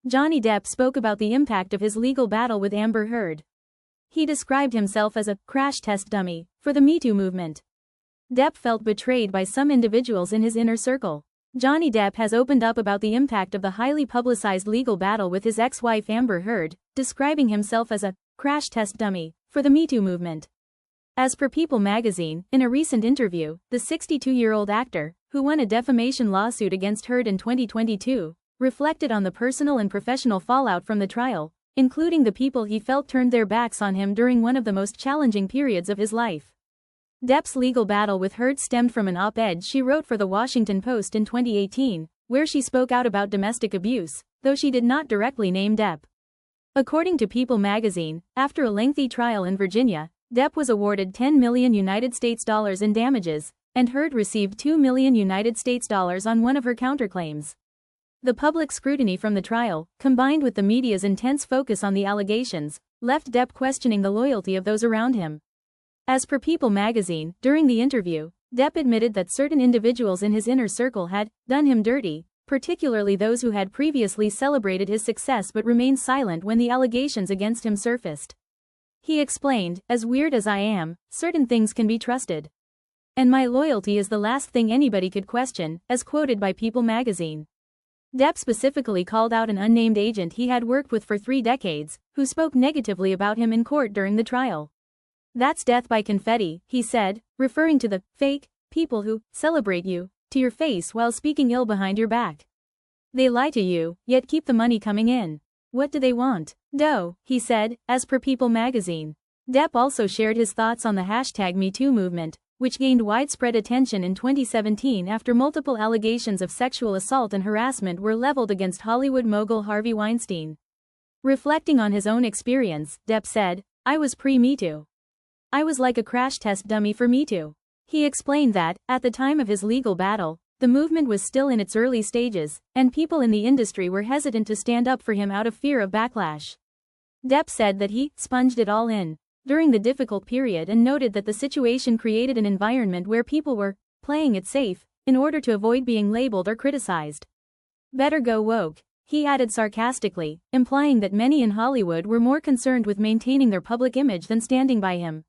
Johnny Depp spoke about the impact of his legal battle with Amber Heard. He described himself as a crash test dummy for the MeToo movement. Depp felt betrayed by some individuals in his inner circle. Johnny Depp has opened up about the impact of the highly publicized legal battle with his ex-wife Amber Heard, describing himself as a crash test dummy for the MeToo movement. As per People magazine, in a recent interview, the 62-year-old actor, who won a defamation lawsuit against Heard in 2022, reflected on the personal and professional fallout from the trial, including the people he felt turned their backs on him during one of the most challenging periods of his life. Depp's legal battle with Heard stemmed from an op-ed she wrote for The Washington Post in 2018, where she spoke out about domestic abuse, though she did not directly name Depp. According to People magazine, after a lengthy trial in Virginia, Depp was awarded $10 million in damages, and Heard received $2 million on one of her counterclaims. The public scrutiny from the trial, combined with the media's intense focus on the allegations, left Depp questioning the loyalty of those around him. As per People magazine, during the interview, Depp admitted that certain individuals in his inner circle had done him dirty, particularly those who had previously celebrated his success but remained silent when the allegations against him surfaced. He explained, "As weird as I am, certain things can be trusted. And my loyalty is the last thing anybody could question," as quoted by People magazine. Depp specifically called out an unnamed agent he had worked with for 3 decades, who spoke negatively about him in court during the trial. "That's death by confetti," he said, referring to the fake people who celebrate you to your face while speaking ill behind your back. "They lie to you, yet keep the money coming in. What do they want? Dough," he said, as per People magazine. Depp also shared his thoughts on the #MeToo movement, which gained widespread attention in 2017 after multiple allegations of sexual assault and harassment were leveled against Hollywood mogul Harvey Weinstein. Reflecting on his own experience, Depp said, "I was pre-MeToo. I was like a crash test dummy for MeToo." He explained that, at the time of his legal battle, the movement was still in its early stages, and people in the industry were hesitant to stand up for him out of fear of backlash. Depp said that he sponged it all in during the difficult period and noted that the situation created an environment where people were playing it safe in order to avoid being labeled or criticized. "Better go woke," he added sarcastically, implying that many in Hollywood were more concerned with maintaining their public image than standing by him.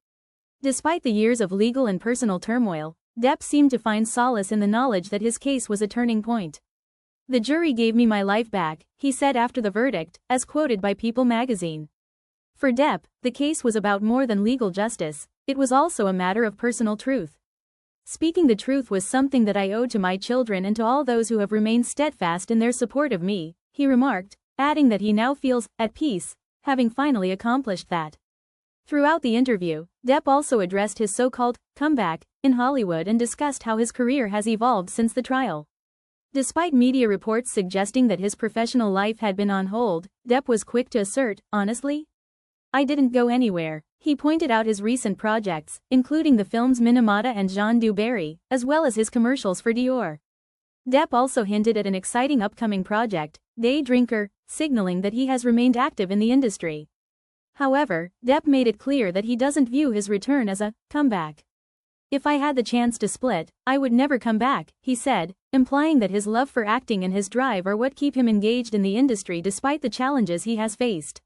Despite the years of legal and personal turmoil, Depp seemed to find solace in the knowledge that his case was a turning point. "The jury gave me my life back," he said after the verdict, as quoted by People magazine. For Depp, the case was about more than legal justice, it was also a matter of personal truth. "Speaking the truth was something that I owed to my children and to all those who have remained steadfast in their support of me," he remarked, adding that he now feels at peace, having finally accomplished that. Throughout the interview, Depp also addressed his so-called comeback in Hollywood and discussed how his career has evolved since the trial. Despite media reports suggesting that his professional life had been on hold, Depp was quick to assert, "Honestly, I didn't go anywhere." He pointed out his recent projects, including the films Minamata and Jean du Barry, as well as his commercials for Dior. Depp also hinted at an exciting upcoming project, Day Drinker, signaling that he has remained active in the industry. However, Depp made it clear that he doesn't view his return as a comeback. "If I had the chance to split, I would never come back," he said, implying that his love for acting and his drive are what keep him engaged in the industry despite the challenges he has faced.